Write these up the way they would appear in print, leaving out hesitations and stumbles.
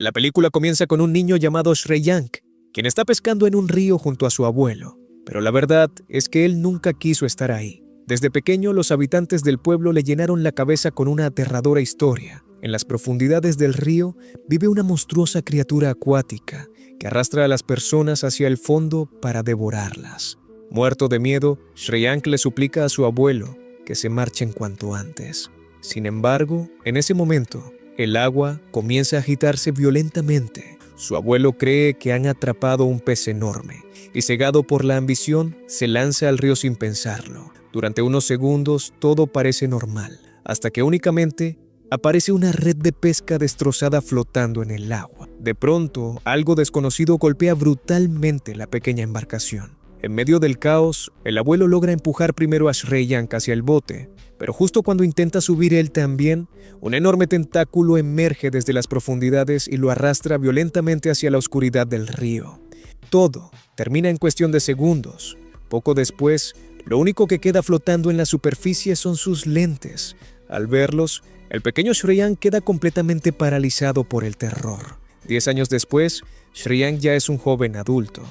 La película comienza con un niño llamado Shreyang, quien está pescando en un río junto a su abuelo, pero la verdad es que él nunca quiso estar ahí. Desde pequeño, los habitantes del pueblo le llenaron la cabeza con una aterradora historia. En las profundidades del río vive una monstruosa criatura acuática que arrastra a las personas hacia el fondo para devorarlas. Muerto de miedo, Shreyang le suplica a su abuelo que se marchen cuanto antes. Sin embargo, en ese momento, el agua comienza a agitarse violentamente. Su abuelo cree que han atrapado un pez enorme y, cegado por la ambición, se lanza al río sin pensarlo. Durante unos segundos todo parece normal, hasta que únicamente aparece una red de pesca destrozada flotando en el agua. De pronto, algo desconocido golpea brutalmente la pequeña embarcación. En medio del caos, el abuelo logra empujar primero a Shreyang hacia el bote, pero justo cuando intenta subir él también, un enorme tentáculo emerge desde las profundidades y lo arrastra violentamente hacia la oscuridad del río. Todo termina en cuestión de segundos. Poco después, lo único que queda flotando en la superficie son sus lentes. Al verlos, el pequeño Shreyang queda completamente paralizado por el terror. 10 años después, Shreyang ya es un joven adulto,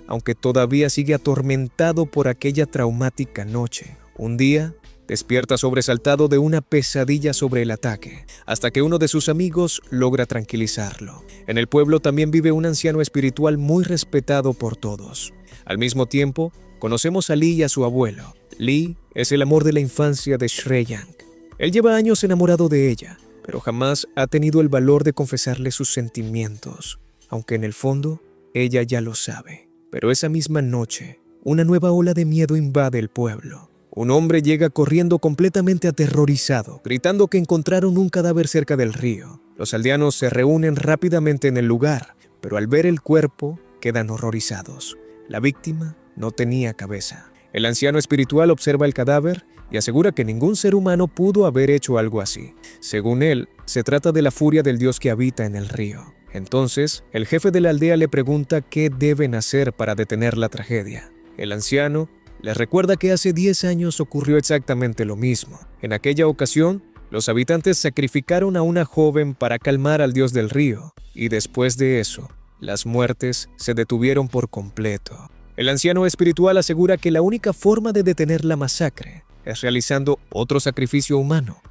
aunque todavía sigue atormentado por aquella traumática noche. Un día, despierta sobresaltado de una pesadilla sobre el ataque, hasta que uno de sus amigos logra tranquilizarlo. En el pueblo también vive un anciano espiritual muy respetado por todos. Al mismo tiempo, conocemos a Lee y a su abuelo. Lee es el amor de la infancia de Shreyang. Él lleva años enamorado de ella, pero jamás ha tenido el valor de confesarle sus sentimientos, aunque en el fondo ella ya lo sabe. Pero esa misma noche, una nueva ola de miedo invade el pueblo. Un hombre llega corriendo completamente aterrorizado, gritando que encontraron un cadáver cerca del río. Los aldeanos se reúnen rápidamente en el lugar, pero al ver el cuerpo quedan horrorizados. La víctima no tenía cabeza. El anciano espiritual observa el cadáver y asegura que ningún ser humano pudo haber hecho algo así. Según él, se trata de la furia del dios que habita en el río. Entonces, el jefe de la aldea le pregunta qué deben hacer para detener la tragedia. El anciano les recuerda que hace 10 años ocurrió exactamente lo mismo. En aquella ocasión, los habitantes sacrificaron a una joven para calmar al dios del río, y después de eso, las muertes se detuvieron por completo. El anciano espiritual asegura que la única forma de detener la masacre es realizando otro sacrificio humano,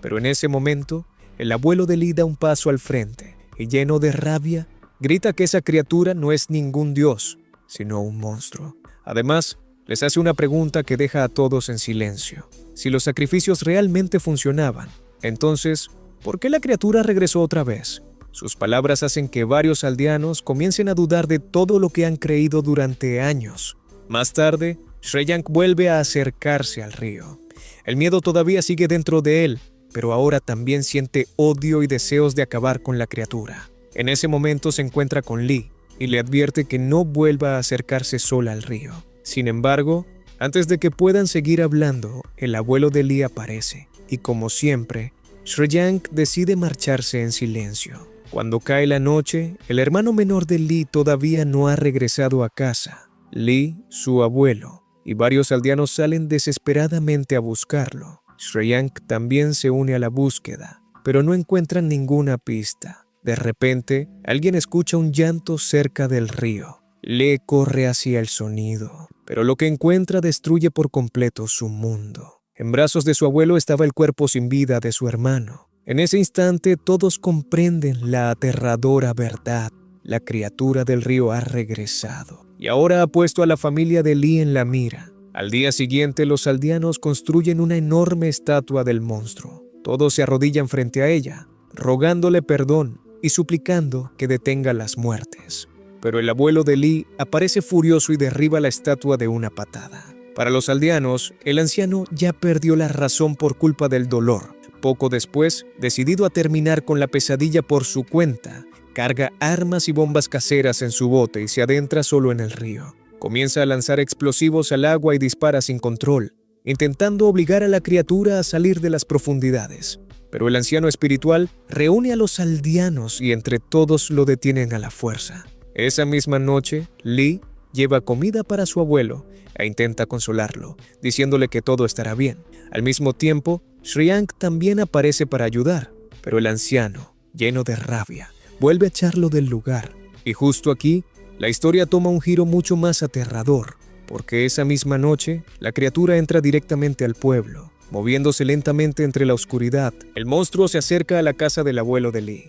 pero en ese momento, el abuelo de Lee da un paso al frente y, lleno de rabia, grita que esa criatura no es ningún dios, sino un monstruo. Además, les hace una pregunta que deja a todos en silencio. Si los sacrificios realmente funcionaban, entonces, ¿por qué la criatura regresó otra vez? Sus palabras hacen que varios aldeanos comiencen a dudar de todo lo que han creído durante años. Más tarde, Shreyang vuelve a acercarse al río. El miedo todavía sigue dentro de él, pero ahora también siente odio y deseos de acabar con la criatura. En ese momento se encuentra con Lee y le advierte que no vuelva a acercarse sola al río. Sin embargo, antes de que puedan seguir hablando, el abuelo de Lee aparece y, como siempre, Shreyang decide marcharse en silencio. Cuando cae la noche, el hermano menor de Lee todavía no ha regresado a casa. Lee, su abuelo, y varios aldeanos salen desesperadamente a buscarlo. Shreyang también se une a la búsqueda, pero no encuentran ninguna pista. De repente, alguien escucha un llanto cerca del río. Lee corre hacia el sonido, pero lo que encuentra destruye por completo su mundo. En brazos de su abuelo estaba el cuerpo sin vida de su hermano. En ese instante todos comprenden la aterradora verdad. La criatura del río ha regresado y ahora ha puesto a la familia de Lee en la mira. Al día siguiente, los aldeanos construyen una enorme estatua del monstruo. Todos se arrodillan frente a ella, rogándole perdón y suplicando que detenga las muertes. Pero el abuelo de Lee aparece furioso y derriba la estatua de una patada. Para los aldeanos, el anciano ya perdió la razón por culpa del dolor. Poco después, decidido a terminar con la pesadilla por su cuenta, carga armas y bombas caseras en su bote y se adentra solo en el río. Comienza a lanzar explosivos al agua y dispara sin control, intentando obligar a la criatura a salir de las profundidades. Pero el anciano espiritual reúne a los aldeanos y entre todos lo detienen a la fuerza. Esa misma noche, Lee lleva comida para su abuelo e intenta consolarlo, diciéndole que todo estará bien. Al mismo tiempo, Shreyang también aparece para ayudar, pero el anciano, lleno de rabia, vuelve a echarlo del lugar. Y justo aquí, la historia toma un giro mucho más aterrador, porque esa misma noche, la criatura entra directamente al pueblo. Moviéndose lentamente entre la oscuridad, el monstruo se acerca a la casa del abuelo de Lee.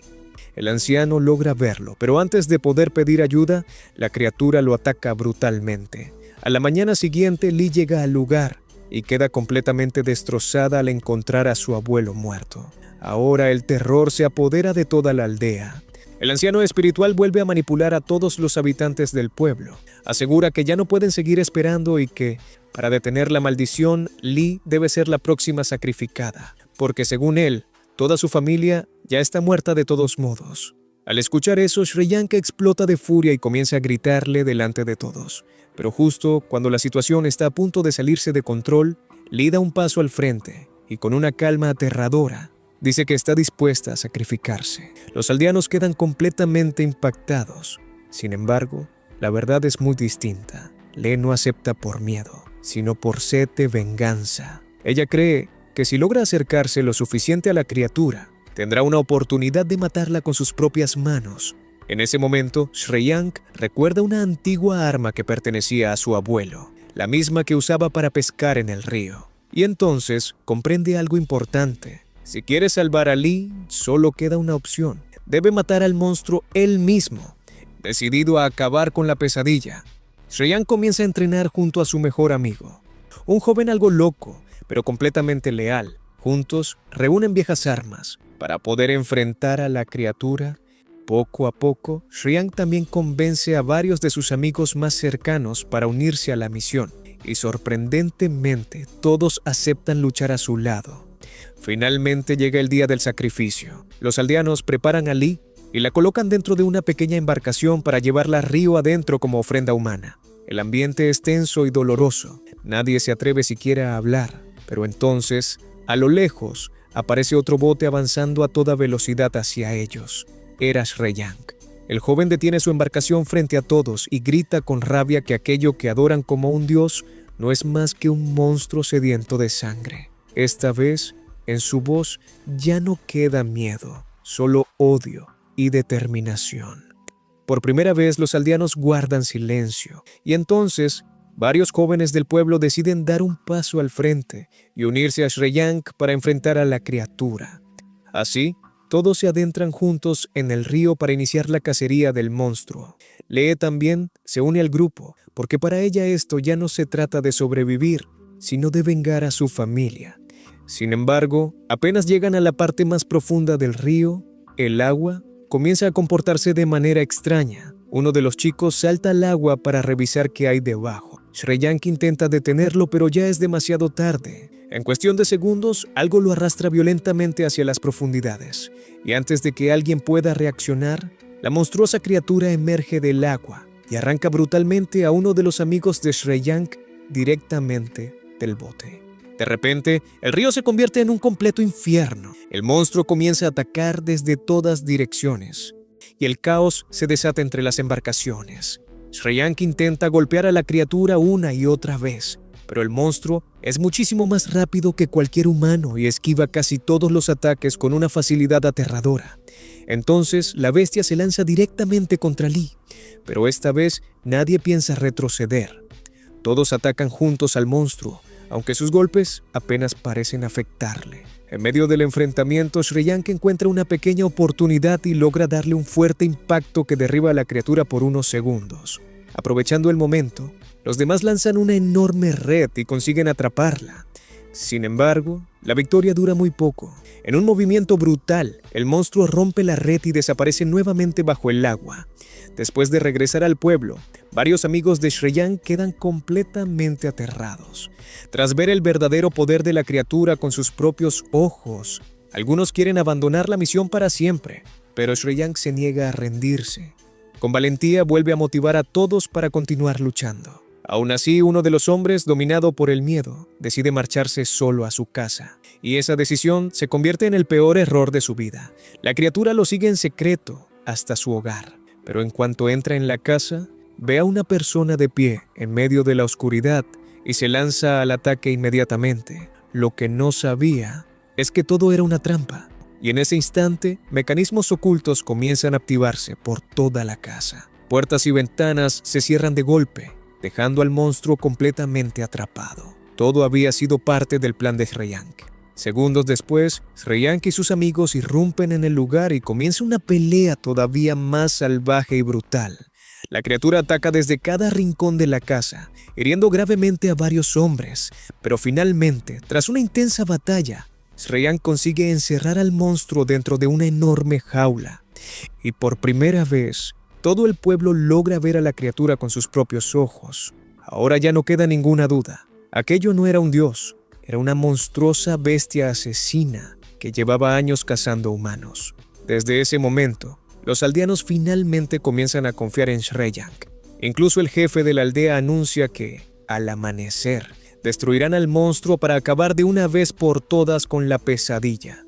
El anciano logra verlo, pero antes de poder pedir ayuda, la criatura lo ataca brutalmente. A la mañana siguiente, Lee llega al lugar y queda completamente destrozada al encontrar a su abuelo muerto. Ahora el terror se apodera de toda la aldea. El anciano espiritual vuelve a manipular a todos los habitantes del pueblo. Asegura que ya no pueden seguir esperando y que, para detener la maldición, Lee debe ser la próxima sacrificada, porque según él, toda su familia ya está muerta de todos modos. Al escuchar eso, Shreyank explota de furia y comienza a gritarle delante de todos. Pero justo cuando la situación está a punto de salirse de control, Lee da un paso al frente y con una calma aterradora dice que está dispuesta a sacrificarse. Los aldeanos quedan completamente impactados. Sin embargo, la verdad es muy distinta. Lee no acepta por miedo, sino por sed de venganza. Ella cree que si logra acercarse lo suficiente a la criatura, tendrá una oportunidad de matarla con sus propias manos. En ese momento, Shreyank recuerda una antigua arma que pertenecía a su abuelo, la misma que usaba para pescar en el río. Y entonces comprende algo importante. Si quiere salvar a Lee, solo queda una opción. Debe matar al monstruo él mismo. Decidido a acabar con la pesadilla, Shreyank comienza a entrenar junto a su mejor amigo, un joven algo loco, pero completamente leal. Juntos reúnen viejas armas para poder enfrentar a la criatura. Poco a poco, Shreyank también convence a varios de sus amigos más cercanos para unirse a la misión, y sorprendentemente todos aceptan luchar a su lado. Finalmente llega el día del sacrificio. Los aldeanos preparan a Lee y la colocan dentro de una pequeña embarcación para llevarla río adentro como ofrenda humana. El ambiente es tenso y doloroso. Nadie se atreve siquiera a hablar. Pero entonces, a lo lejos, aparece otro bote avanzando a toda velocidad hacia ellos. Era Shreyank. El joven detiene su embarcación frente a todos y grita con rabia que aquello que adoran como un dios no es más que un monstruo sediento de sangre. Esta vez, en su voz ya no queda miedo, solo odio y determinación. Por primera vez los aldeanos guardan silencio y entonces varios jóvenes del pueblo deciden dar un paso al frente y unirse a Shreyank para enfrentar a la criatura. Así, todos se adentran juntos en el río para iniciar la cacería del monstruo. Lee también se une al grupo porque para ella esto ya no se trata de sobrevivir, sino de vengar a su familia. Sin embargo, apenas llegan a la parte más profunda del río, el agua comienza a comportarse de manera extraña. Uno de los chicos salta al agua para revisar qué hay debajo. Shreyank intenta detenerlo, pero ya es demasiado tarde. En cuestión de segundos, algo lo arrastra violentamente hacia las profundidades. Y antes de que alguien pueda reaccionar, la monstruosa criatura emerge del agua y arranca brutalmente a uno de los amigos de Shreyank directamente del bote. De repente, el río se convierte en un completo infierno. El monstruo comienza a atacar desde todas direcciones y el caos se desata entre las embarcaciones. Shreyank intenta golpear a la criatura una y otra vez, pero el monstruo es muchísimo más rápido que cualquier humano y esquiva casi todos los ataques con una facilidad aterradora. Entonces, la bestia se lanza directamente contra Lee, pero esta vez nadie piensa retroceder. Todos atacan juntos al monstruo, aunque sus golpes apenas parecen afectarle. En medio del enfrentamiento, Shreyank encuentra una pequeña oportunidad y logra darle un fuerte impacto que derriba a la criatura por unos segundos. Aprovechando el momento, los demás lanzan una enorme red y consiguen atraparla. Sin embargo, la victoria dura muy poco. En un movimiento brutal, el monstruo rompe la red y desaparece nuevamente bajo el agua. Después de regresar al pueblo, varios amigos de Shreyank quedan completamente aterrados. Tras ver el verdadero poder de la criatura con sus propios ojos, algunos quieren abandonar la misión para siempre, pero Shreyank se niega a rendirse. Con valentía vuelve a motivar a todos para continuar luchando. Aún así, uno de los hombres, dominado por el miedo, decide marcharse solo a su casa. Y esa decisión se convierte en el peor error de su vida. La criatura lo sigue en secreto hasta su hogar. Pero en cuanto entra en la casa, ve a una persona de pie en medio de la oscuridad y se lanza al ataque inmediatamente. Lo que no sabía es que todo era una trampa. y en ese instante, mecanismos ocultos comienzan a activarse por toda la casa. Puertas y ventanas se cierran de golpe, dejando al monstruo completamente atrapado. Todo había sido parte del plan de Shreyang. Segundos después, Shreyang y sus amigos irrumpen en el lugar y comienza una pelea todavía más salvaje y brutal. La criatura ataca desde cada rincón de la casa, hiriendo gravemente a varios hombres, pero finalmente, tras una intensa batalla, Shreyang consigue encerrar al monstruo dentro de una enorme jaula. Y por primera vez, todo el pueblo logra ver a la criatura con sus propios ojos. Ahora ya no queda ninguna duda. Aquello no era un dios, era una monstruosa bestia asesina que llevaba años cazando humanos. Desde ese momento, los aldeanos finalmente comienzan a confiar en Shreyang. Incluso el jefe de la aldea anuncia que, al amanecer, destruirán al monstruo para acabar de una vez por todas con la pesadilla.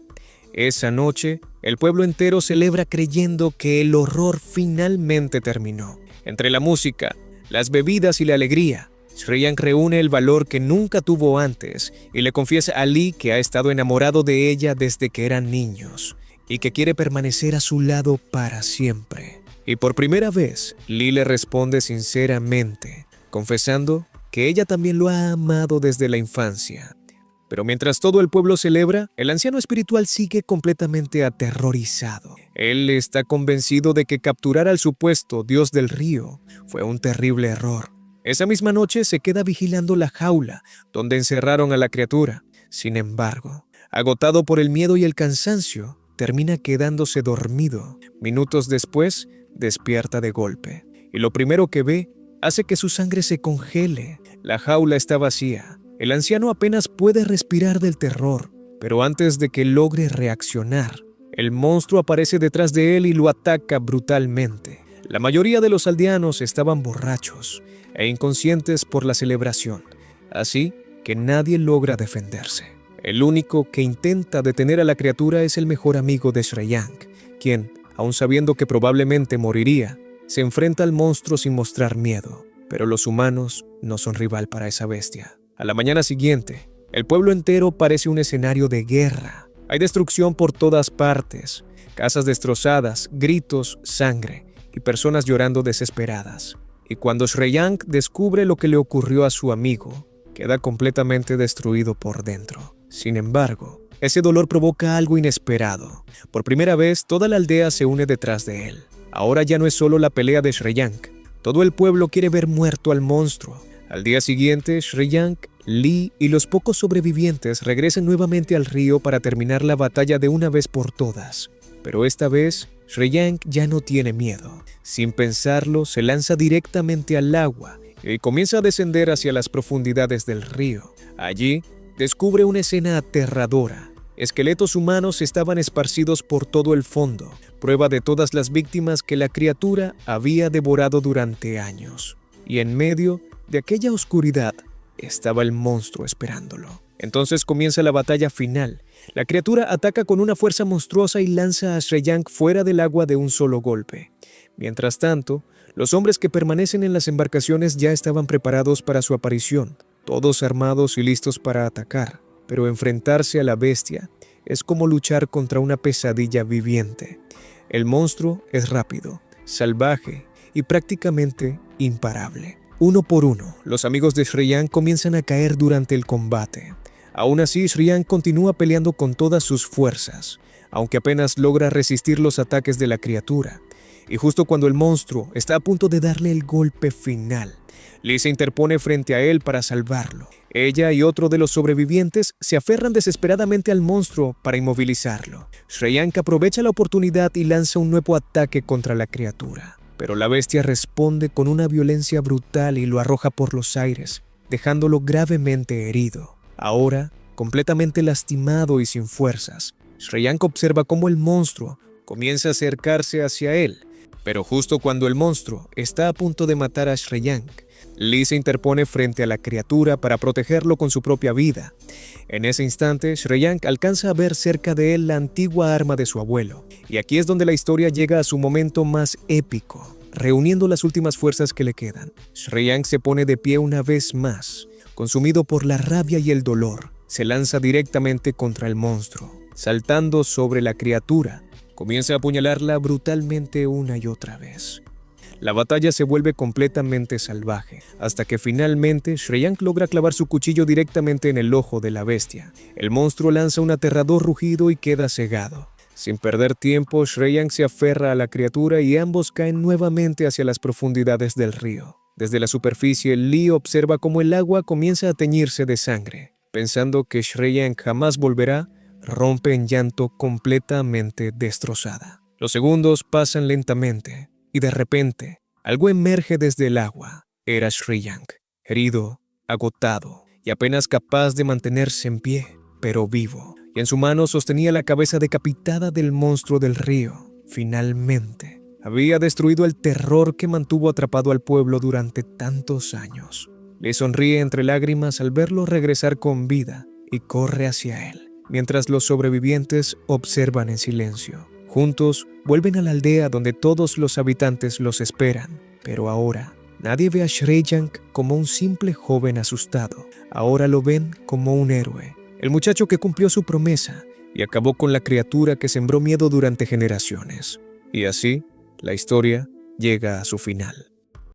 Esa noche, el pueblo entero celebra creyendo que el horror finalmente terminó. Entre la música, las bebidas y la alegría, Shreyang reúne el valor que nunca tuvo antes y le confiesa a Lee que ha estado enamorado de ella desde que eran niños y que quiere permanecer a su lado para siempre. Y por primera vez, Lee le responde sinceramente, confesando que ella también lo ha amado desde la infancia. Pero mientras todo el pueblo celebra, el anciano espiritual sigue completamente aterrorizado. Él está convencido de que capturar al supuesto dios del río fue un terrible error. Esa misma noche se queda vigilando la jaula donde encerraron a la criatura. Sin embargo, agotado por el miedo y el cansancio, termina quedándose dormido. Minutos después, despierta de golpe. Y lo primero que ve hace que su sangre se congele. La jaula está vacía. El anciano apenas puede respirar del terror, pero antes de que logre reaccionar, el monstruo aparece detrás de él y lo ataca brutalmente. La mayoría de los aldeanos estaban borrachos e inconscientes por la celebración, así que nadie logra defenderse. El único que intenta detener a la criatura es el mejor amigo de Shreyang, quien, aun sabiendo que probablemente moriría, se enfrenta al monstruo sin mostrar miedo. Pero los humanos no son rival para esa bestia. A la mañana siguiente, el pueblo entero parece un escenario de guerra. Hay destrucción por todas partes, casas destrozadas, gritos, sangre y personas llorando desesperadas. Y cuando Shreyang descubre lo que le ocurrió a su amigo, queda completamente destruido por dentro. Sin embargo, ese dolor provoca algo inesperado. Por primera vez, toda la aldea se une detrás de él. Ahora ya no es solo la pelea de Shreyang. Todo el pueblo quiere ver muerto al monstruo. Al día siguiente, Shreyang, Lee y los pocos sobrevivientes regresan nuevamente al río para terminar la batalla de una vez por todas. Pero esta vez, Shreyang ya no tiene miedo. Sin pensarlo, se lanza directamente al agua y comienza a descender hacia las profundidades del río. Allí, descubre una escena aterradora. Esqueletos humanos estaban esparcidos por todo el fondo, prueba de todas las víctimas que la criatura había devorado durante años. Y en medio de aquella oscuridad estaba el monstruo esperándolo. Entonces comienza la batalla final. La criatura ataca con una fuerza monstruosa y lanza a Shreyang fuera del agua de un solo golpe. Mientras tanto, los hombres que permanecen en las embarcaciones ya estaban preparados para su aparición, todos armados y listos para atacar. Pero enfrentarse a la bestia es como luchar contra una pesadilla viviente. El monstruo es rápido, salvaje y prácticamente imparable. Uno por uno, los amigos de Shreyang comienzan a caer durante el combate. Aún así, Shreyang continúa peleando con todas sus fuerzas, aunque apenas logra resistir los ataques de la criatura. Y justo cuando el monstruo está a punto de darle el golpe final, Lee se interpone frente a él para salvarlo. Ella y otro de los sobrevivientes se aferran desesperadamente al monstruo para inmovilizarlo. Shreyang aprovecha la oportunidad y lanza un nuevo ataque contra la criatura. Pero la bestia responde con una violencia brutal y lo arroja por los aires, dejándolo gravemente herido. Ahora, completamente lastimado y sin fuerzas, Shreyang observa cómo el monstruo comienza a acercarse hacia él. Pero justo cuando el monstruo está a punto de matar a Shreyang, Lee se interpone frente a la criatura para protegerlo con su propia vida. En ese instante, Shreyang alcanza a ver cerca de él la antigua arma de su abuelo. Y aquí es donde la historia llega a su momento más épico, reuniendo las últimas fuerzas que le quedan. Shreyang se pone de pie una vez más, consumido por la rabia y el dolor. Se lanza directamente contra el monstruo. saltando sobre la criatura, comienza a apuñalarla brutalmente una y otra vez. La batalla se vuelve completamente salvaje, hasta que finalmente Shreyang logra clavar su cuchillo directamente en el ojo de la bestia. El monstruo lanza un aterrador rugido y queda cegado. Sin perder tiempo, Shreyang se aferra a la criatura y ambos caen nuevamente hacia las profundidades del río. Desde la superficie, Lee observa cómo el agua comienza a teñirse de sangre. Pensando que Shreyang jamás volverá, rompe en llanto completamente destrozada. Los segundos pasan lentamente. Y de repente, algo emerge desde el agua. Era Shreyang, herido, agotado y apenas capaz de mantenerse en pie, pero vivo. Y en su mano sostenía la cabeza decapitada del monstruo del río. Finalmente, había destruido el terror que mantuvo atrapado al pueblo durante tantos años. Le sonríe entre lágrimas al verlo regresar con vida y corre hacia él, mientras los sobrevivientes observan en silencio. Juntos, vuelven a la aldea donde todos los habitantes los esperan, pero ahora nadie ve a Shreyang como un simple joven asustado. Ahora lo ven como un héroe, el muchacho que cumplió su promesa y acabó con la criatura que sembró miedo durante generaciones. Y así, la historia llega a su final.